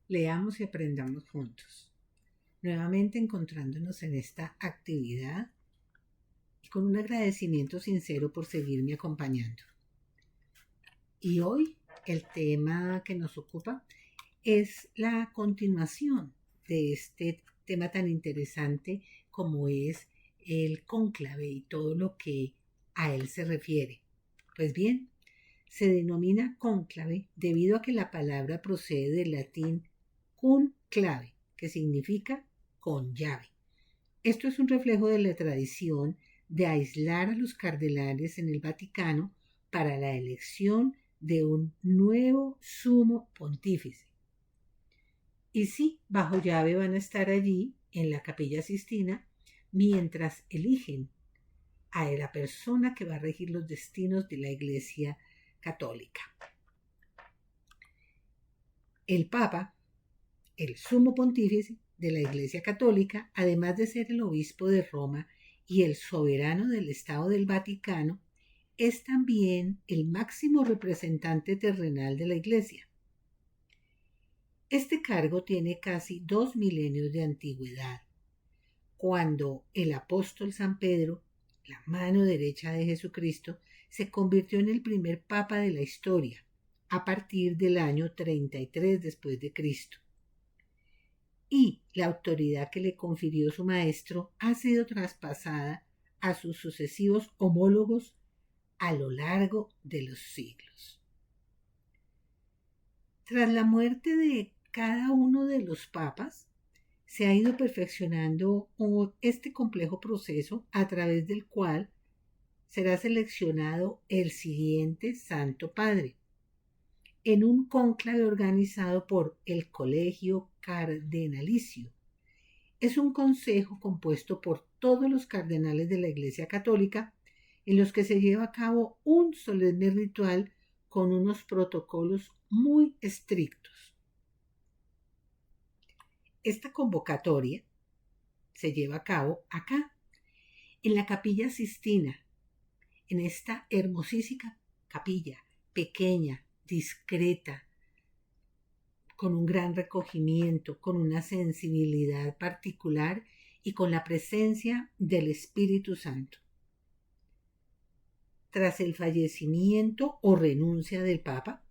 Leamos y aprendamos juntos. Nuevamente encontrándonos en esta actividad y con un agradecimiento sincero por seguirme acompañando. Y hoy el tema que nos ocupa es la continuación de este tema tan interesante como es el cónclave y todo lo que a él se refiere. Pues bien, se denomina cónclave debido a que la palabra procede del latín cum clave, que significa con llave. Esto es un reflejo de la tradición de aislar a los cardenales en el Vaticano para la elección de un nuevo sumo pontífice. Y sí, bajo llave van a estar allí, en la Capilla Sistina, mientras eligen a la persona que va a regir los destinos de la Iglesia Católica. El Papa, el sumo pontífice de la Iglesia Católica, además de ser el obispo de Roma y el soberano del Estado del Vaticano, es también el máximo representante terrenal de la Iglesia. Este cargo tiene casi 2 milenios de antigüedad, cuando el apóstol San Pedro, la mano derecha de Jesucristo, se convirtió en el primer papa de la historia, a partir del año 33 después de Cristo. Y la autoridad que le confirió su maestro ha sido traspasada a sus sucesivos homólogos a lo largo de los siglos. Tras la muerte de cada uno de los papas, se ha ido perfeccionando este complejo proceso a través del cual será seleccionado el siguiente Santo Padre, en un cónclave organizado por el Colegio Cardenalicio. Es un consejo compuesto por todos los cardenales de la Iglesia Católica, en los que se lleva a cabo un solemne ritual con unos protocolos muy estrictos. Esta convocatoria se lleva a cabo acá, en la Capilla Sistina, en esta hermosísima capilla, pequeña, discreta, con un gran recogimiento, con una sensibilidad particular y con la presencia del Espíritu Santo. Tras el fallecimiento o renuncia del Papa,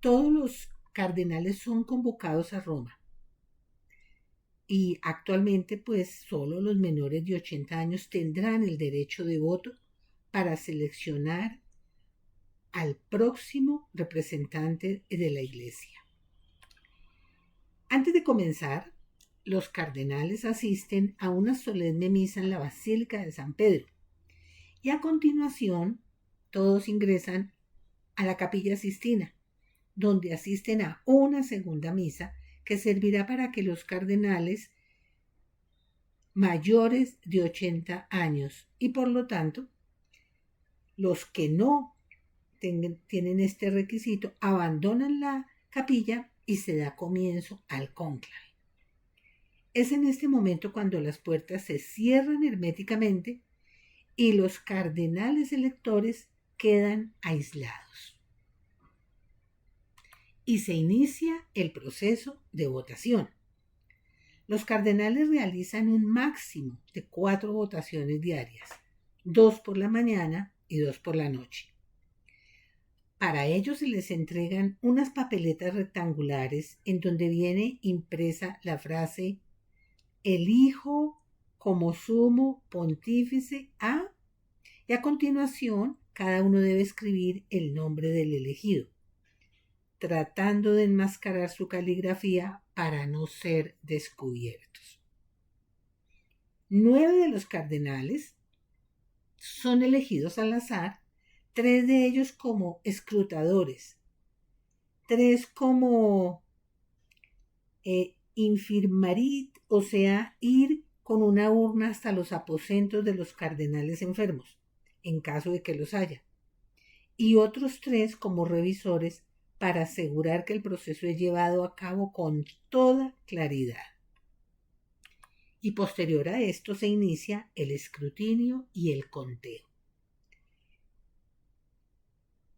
todos los cardenales son convocados a Roma. Y actualmente, pues, solo los menores de 80 años tendrán el derecho de voto para seleccionar al próximo representante de la Iglesia. Antes de comenzar, los cardenales asisten a una solemne misa en la Basílica de San Pedro y a continuación todos ingresan a la Capilla Sistina, donde asisten a una segunda misa que servirá para que los cardenales mayores de 80 años y por lo tanto los que no tienen este requisito abandonan la capilla y se da comienzo al cónclave. Es en este momento cuando las puertas se cierran herméticamente y los cardenales electores quedan aislados. Y se inicia el proceso de votación. Los cardenales realizan un máximo de 4 votaciones diarias, 2 por la mañana y 2 por la noche. Para ello se les entregan unas papeletas rectangulares en donde viene impresa la frase elijo como sumo pontífice a, y a continuación cada uno debe escribir el nombre del elegido, tratando de enmascarar su caligrafía para no ser descubiertos. 9 de los cardenales son elegidos al azar, 3 de ellos como escrutadores, 3 como infirmarit, o sea, ir con una urna hasta los aposentos de los cardenales enfermos, en caso de que los haya, y otros 3 como revisores para asegurar que el proceso es llevado a cabo con toda claridad. Y posterior a esto se inicia el escrutinio y el conteo.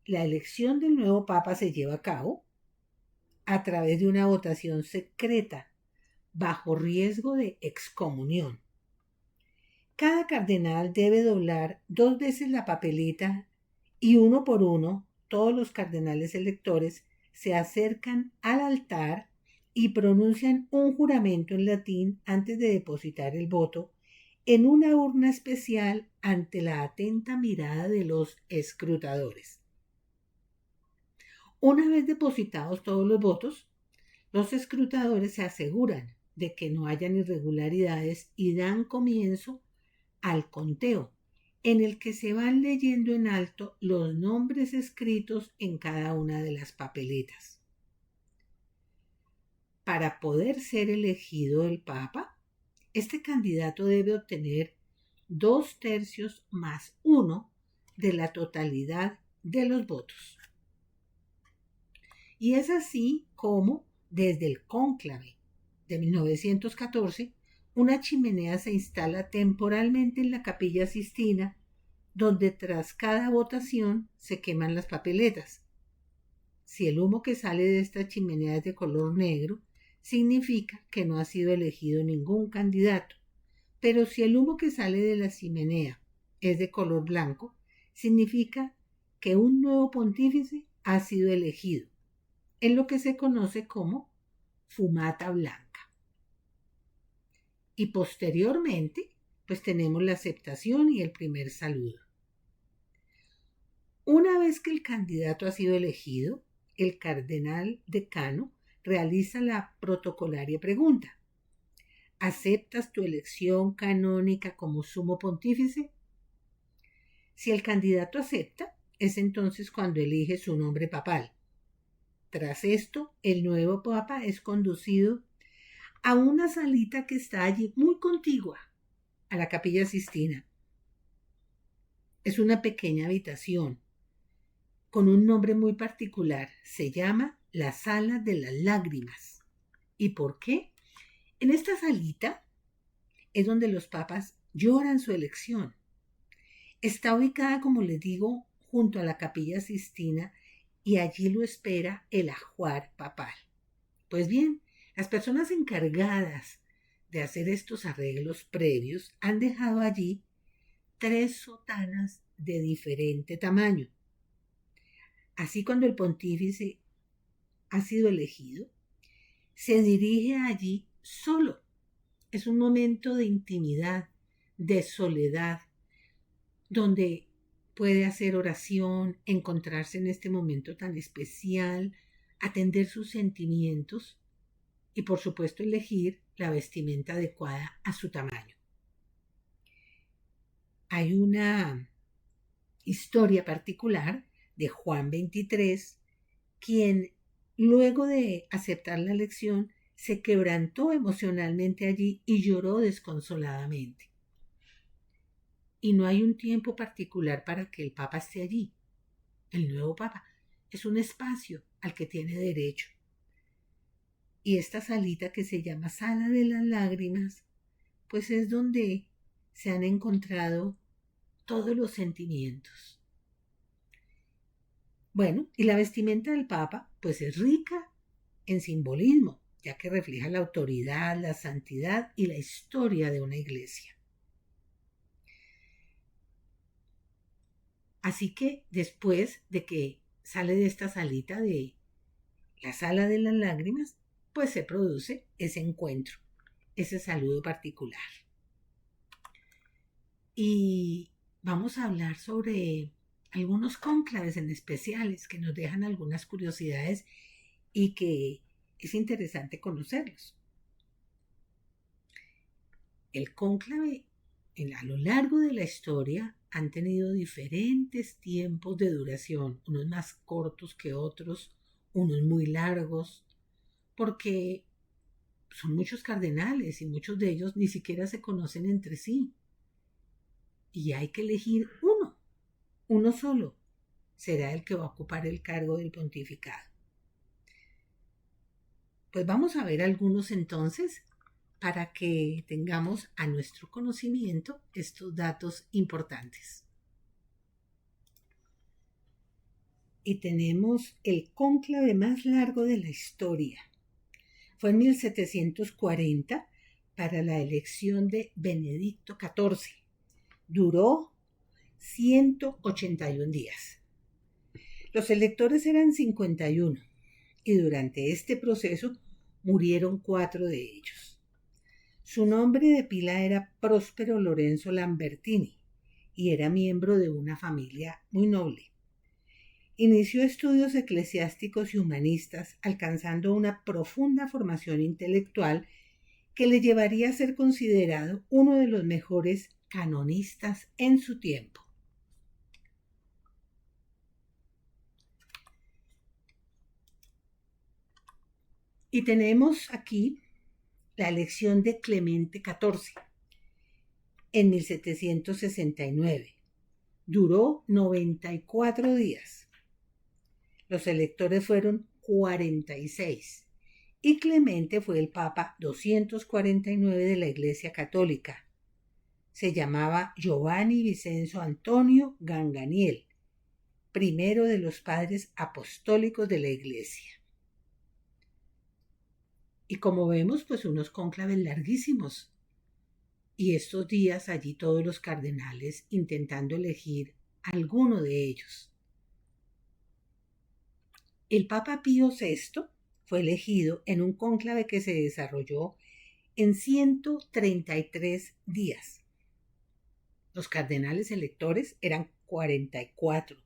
La elección del nuevo papa se lleva a cabo a través de una votación secreta bajo riesgo de excomunión. Cada cardenal debe doblar 2 veces la papeleta y uno por uno todos los cardenales electores se acercan al altar y pronuncian un juramento en latín antes de depositar el voto en una urna especial ante la atenta mirada de los escrutadores. Una vez depositados todos los votos, los escrutadores se aseguran de que no hayan irregularidades y dan comienzo al conteo, en el que se van leyendo en alto los nombres escritos en cada una de las papeletas. Para poder ser elegido el Papa, este candidato debe obtener 2/3 más 1 de la totalidad de los votos. Y es así como, desde el cónclave de 1914, una chimenea se instala temporalmente en la Capilla Sistina, donde tras cada votación se queman las papeletas. Si el humo que sale de esta chimenea es de color negro, significa que no ha sido elegido ningún candidato. Pero si el humo que sale de la chimenea es de color blanco, significa que un nuevo pontífice ha sido elegido, en lo que se conoce como fumata blanca. Y posteriormente, pues tenemos la aceptación y el primer saludo. Una vez que el candidato ha sido elegido, el cardenal decano realiza la protocolaria pregunta: ¿aceptas tu elección canónica como sumo pontífice? Si el candidato acepta, es entonces cuando elige su nombre papal. Tras esto, el nuevo papa es conducido a una salita que está allí muy contigua a la Capilla Sistina. Es una pequeña habitación con un nombre muy particular. Se llama la Sala de las Lágrimas. ¿Y por qué? En esta salita es donde los papas lloran su elección. Está ubicada, como les digo, junto a la Capilla Sistina y allí lo espera el ajuar papal. Pues bien, las personas encargadas de hacer estos arreglos previos han dejado allí 3 sotanas de diferente tamaño. Así, cuando el pontífice ha sido elegido, se dirige allí solo. Es un momento de intimidad, de soledad, donde puede hacer oración, encontrarse en este momento tan especial, atender sus sentimientos y, por supuesto, elegir la vestimenta adecuada a su tamaño. Hay una historia particular de Juan XXIII, quien, luego de aceptar la elección, se quebrantó emocionalmente allí y lloró desconsoladamente. Y no hay un tiempo particular para que el Papa esté allí. El nuevo Papa es un espacio al que tiene derecho. Y esta salita, que se llama Sala de las Lágrimas, pues es donde se han encontrado todos los sentimientos. Bueno, y la vestimenta del Papa pues es rica en simbolismo, ya que refleja la autoridad, la santidad y la historia de una iglesia. Así que después de que sale de esta salita de la Sala de las Lágrimas, pues se produce ese encuentro, ese saludo particular. Y vamos a hablar sobre algunos cónclaves en especiales que nos dejan algunas curiosidades y que es interesante conocerlos. El cónclave, a lo largo de la historia, han tenido diferentes tiempos de duración, unos más cortos que otros, unos muy largos, porque son muchos cardenales y muchos de ellos ni siquiera se conocen entre sí. Y hay que elegir uno solo, será el que va a ocupar el cargo del pontificado. Pues vamos a ver algunos entonces, para que tengamos a nuestro conocimiento estos datos importantes. y tenemos el cónclave más largo de la historia. Fue en 1740 para la elección de Benedicto XIV. Duró 181 días. Los electores eran 51 y durante este proceso murieron 4 de ellos. Su nombre de pila era Próspero Lorenzo Lambertini y era miembro de una familia muy noble. Inició estudios eclesiásticos y humanistas, alcanzando una profunda formación intelectual que le llevaría a ser considerado uno de los mejores canonistas en su tiempo. Y tenemos aquí la elección de Clemente XIV en 1769. Duró 94 días. Los electores fueron 46 y Clemente fue el Papa 249 de la Iglesia Católica. Se llamaba Giovanni Vicenzo Antonio Ganganiel, primero de los padres apostólicos de la Iglesia. Y como vemos, pues unos cónclaves larguísimos. Y estos días allí todos los cardenales intentando elegir alguno de ellos. El Papa Pío VI fue elegido en un cónclave que se desarrolló en 133 días. Los cardenales electores eran 44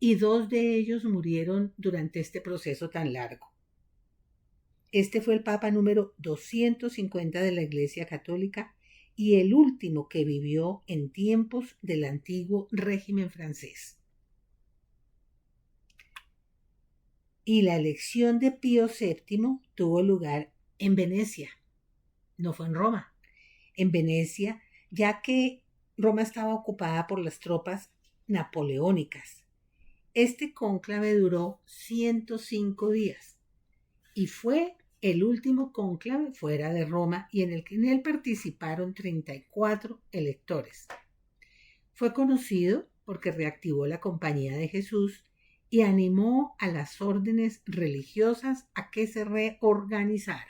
y 2 de ellos murieron durante este proceso tan largo. Este fue el Papa número 250 de la Iglesia Católica y el último que vivió en tiempos del antiguo régimen francés. Y la elección de Pío VII tuvo lugar en Venecia, no fue en Roma, en Venecia, ya que Roma estaba ocupada por las tropas napoleónicas. Este cónclave duró 105 días y fue el último cónclave fuera de Roma y en él participaron 34 electores. Fue conocido porque reactivó la Compañía de Jesús y animó a las órdenes religiosas a que se reorganizaran.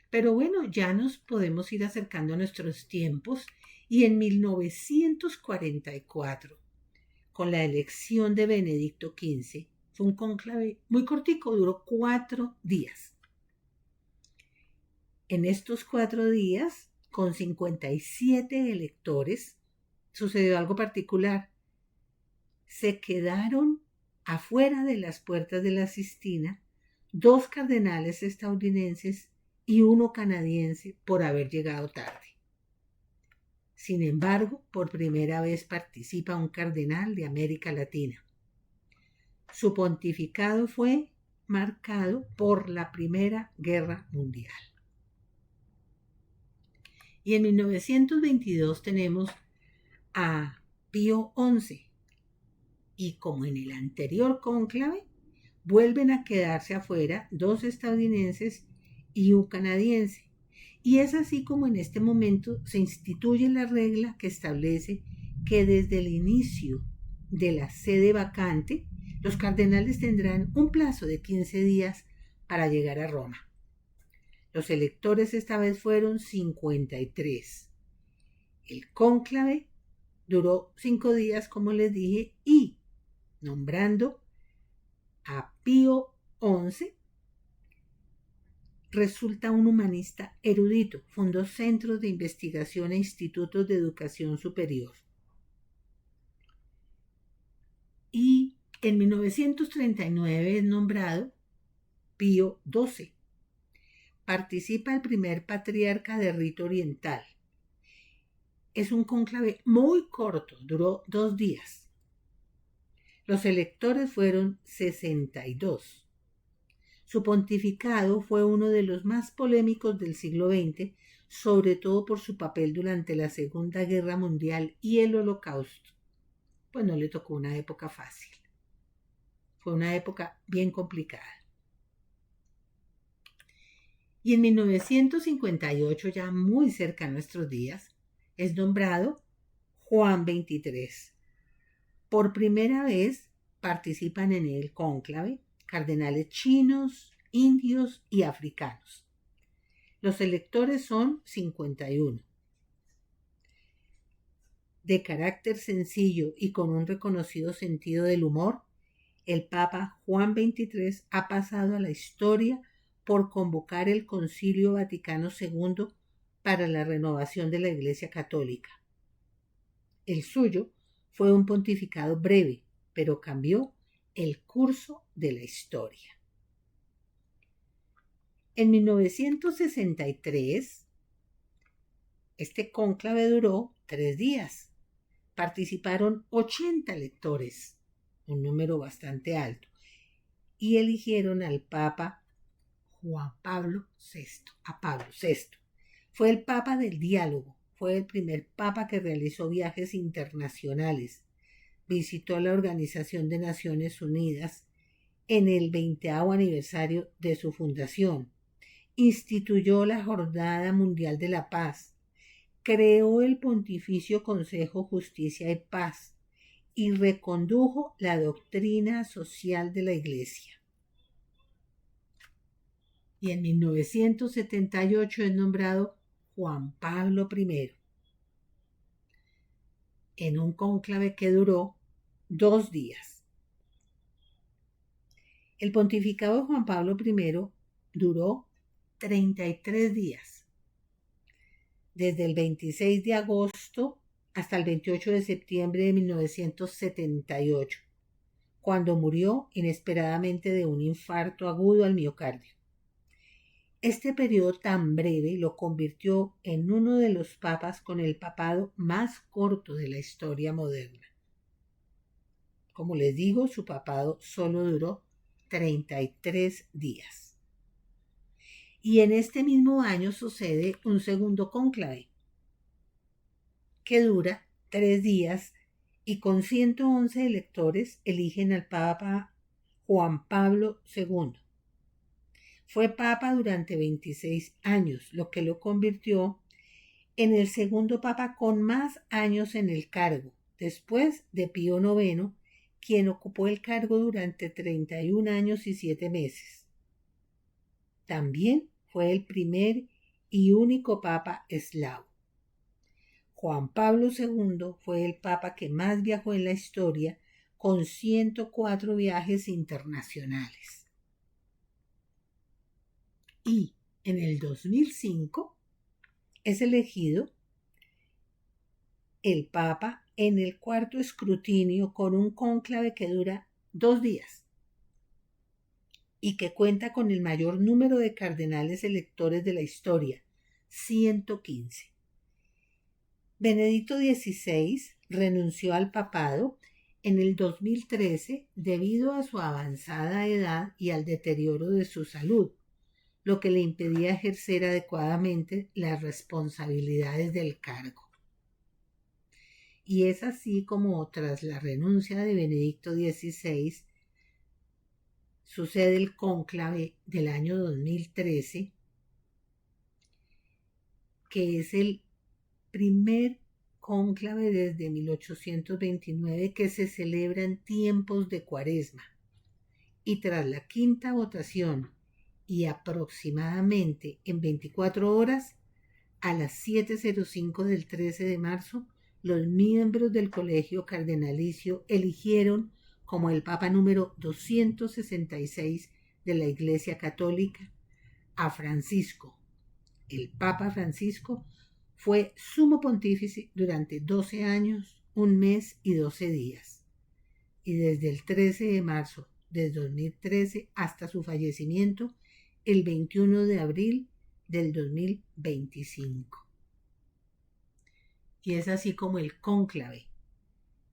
Pero bueno, ya nos podemos ir acercando a nuestros tiempos y en 1944, con la elección de Benedicto XV, fue un cónclave muy cortico, duró 4 días. En estos 4 días, con 57 electores, sucedió algo particular. Se quedaron afuera de las puertas de la Sistina 2 cardenales estadounidenses y 1 canadiense por haber llegado tarde. Sin embargo, por primera vez participa un cardenal de América Latina. Su pontificado fue marcado por la Primera Guerra Mundial. Y en 1922 tenemos a Pío XI. Y como en el anterior cónclave, vuelven a quedarse afuera 2 estadounidenses y 1 canadiense. Y es así como en este momento se instituye la regla que establece que desde el inicio de la sede vacante, los cardenales tendrán un plazo de 15 días para llegar a Roma. Los electores esta vez fueron 53. El cónclave duró 5 días, como les dije, y nombrando a Pío XI, resulta un humanista erudito, fundó centros de investigación e institutos de educación superior. Y en 1939 es nombrado Pío XII. Participa el primer patriarca de rito oriental. Es un cónclave muy corto, duró 2 días. Los electores fueron 62. Su pontificado fue uno de los más polémicos del siglo XX, sobre todo por su papel durante la Segunda Guerra Mundial y el Holocausto. Pues no le tocó una época fácil. Fue una época bien complicada. Y en 1958, ya muy cerca a nuestros días, es nombrado Juan XXIII. Por primera vez Participan en el cónclave cardenales chinos, indios y africanos. Los electores son 51. De carácter sencillo y con un reconocido sentido del humor, el Papa Juan XXIII ha pasado a la historia por convocar el Concilio Vaticano II para la renovación de la Iglesia Católica. El suyo fue un pontificado breve, pero cambió el curso de la historia. En 1963, este cónclave duró 3 días. Participaron 80 electores, un número bastante alto, y eligieron al Papa Juan Pablo VI, a Pablo VI. Fue el Papa del diálogo, fue el primer Papa que realizó viajes internacionales, visitó la Organización de Naciones Unidas en el 20º aniversario de su fundación, instituyó la Jornada Mundial de la Paz, creó el Pontificio Consejo Justicia y Paz y recondujo la doctrina social de la Iglesia. Y en 1978 es nombrado Juan Pablo I, en un cónclave que duró 2 días. El pontificado de Juan Pablo I duró 33 días, desde el 26 de agosto hasta el 28 de septiembre de 1978, cuando murió inesperadamente de un infarto agudo al miocardio. Este periodo tan breve lo convirtió en uno de los papas con el papado más corto de la historia moderna. Como les digo, su papado solo duró 33 días. Y en este mismo año sucede un segundo cónclave, que dura 3 días y con 111 electores eligen al Papa Juan Pablo II. Fue Papa durante 26 años, lo que lo convirtió en el segundo Papa con más años en el cargo, después de Pío IX, quien ocupó el cargo durante 31 años y 7 meses. También fue el primer y único Papa eslavo. Juan Pablo II fue el Papa que más viajó en la historia, con 104 viajes internacionales. Y en el 2005 es elegido el Papa en el 4º escrutinio con un cónclave que dura 2 días y que cuenta con el mayor número de cardenales electores de la historia, 115. Benedicto XVI renunció al papado en el 2013 debido a su avanzada edad y al deterioro de su salud, lo que le impedía ejercer adecuadamente las responsabilidades del cargo. Y es así como tras la renuncia de Benedicto XVI sucede el cónclave del año 2013, que es el primer cónclave desde 1829 que se celebra en tiempos de Cuaresma. Y tras la quinta votación y aproximadamente en 24 horas, a las 7:05 del 13 de marzo, los miembros del Colegio Cardenalicio eligieron como el Papa número 266 de la Iglesia Católica a Francisco. El Papa Francisco fue sumo pontífice durante 12 años, 1 mes y 12 días. Y desde el 13 de marzo de 2013 hasta su fallecimiento, el 21 de abril del 2025. Y es así como el cónclave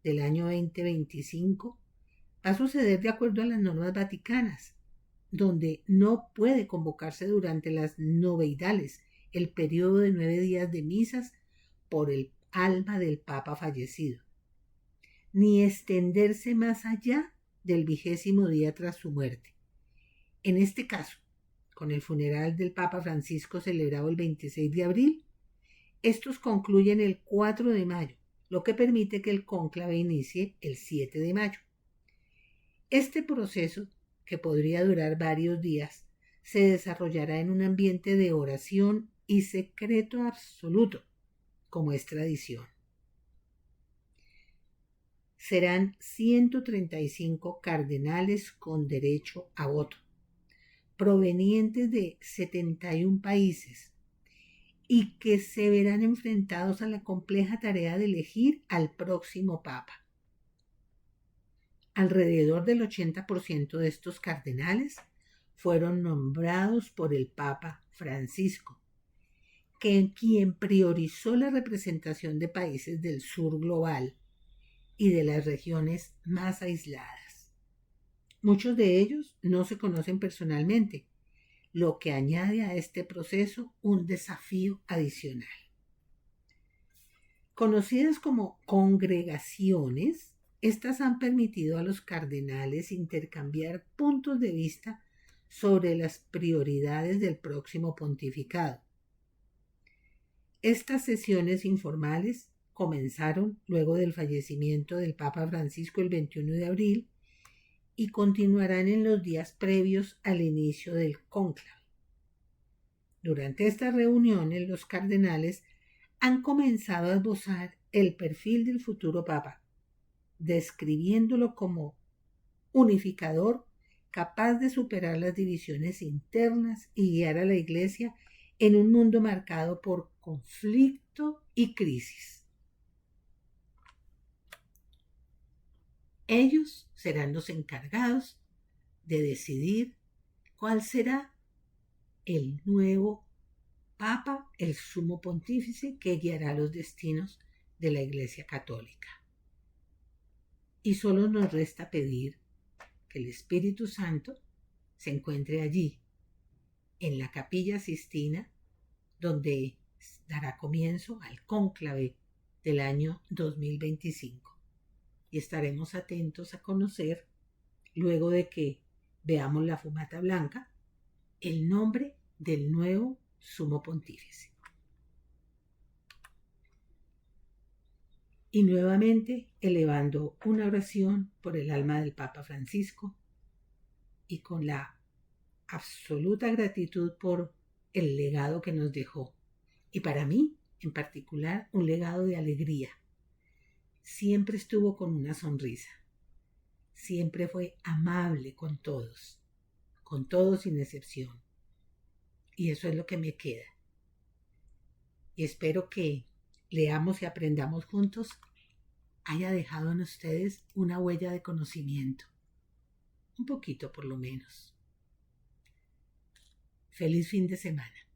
del año 2025 va a suceder de acuerdo a las normas vaticanas, donde no puede convocarse durante las noveidales, el periodo de 9 días de misas por el alma del Papa fallecido, ni extenderse más allá del 20º día tras su muerte. En este caso, con el funeral del Papa Francisco celebrado el 26 de abril, estos concluyen el 4 de mayo, lo que permite que el cónclave inicie el 7 de mayo. Este proceso, que podría durar varios días, se desarrollará en un ambiente de oración y secreto absoluto, como es tradición. Serán 135 cardenales con derecho a voto, provenientes de 71 países, y que se verán enfrentados a la compleja tarea de elegir al próximo papa. Alrededor del 80% de estos cardenales fueron nombrados por el Papa Francisco, quien priorizó la representación de países del sur global y de las regiones más aisladas. Muchos de ellos no se conocen personalmente, lo que añade a este proceso un desafío adicional. Conocidas como congregaciones, estas han permitido a los cardenales intercambiar puntos de vista sobre las prioridades del próximo pontificado. Estas sesiones informales comenzaron luego del fallecimiento del Papa Francisco el 21 de abril y continuarán en los días previos al inicio del cónclave. Durante estas reuniones, los cardenales han comenzado a esbozar el perfil del futuro Papa, describiéndolo como unificador, capaz de superar las divisiones internas y guiar a la Iglesia en un mundo marcado por conflicto y crisis. Ellos serán los encargados de decidir cuál será el nuevo Papa, el sumo pontífice que guiará los destinos de la Iglesia Católica. Y solo nos resta pedir que el Espíritu Santo se encuentre allí, en la Capilla Sistina, donde dará comienzo al cónclave del año 2025. Y estaremos atentos a conocer, luego de que veamos la fumata blanca, el nombre del nuevo sumo pontífice. Y nuevamente elevando una oración por el alma del Papa Francisco y con la absoluta gratitud por el legado que nos dejó. Y para mí, en particular, un legado de alegría. Siempre estuvo con una sonrisa. Siempre fue amable con todos sin excepción. Y eso es lo que me queda. Y espero que leamos y aprendamos juntos haya dejado en ustedes una huella de conocimiento. Un poquito por lo menos. Feliz fin de semana.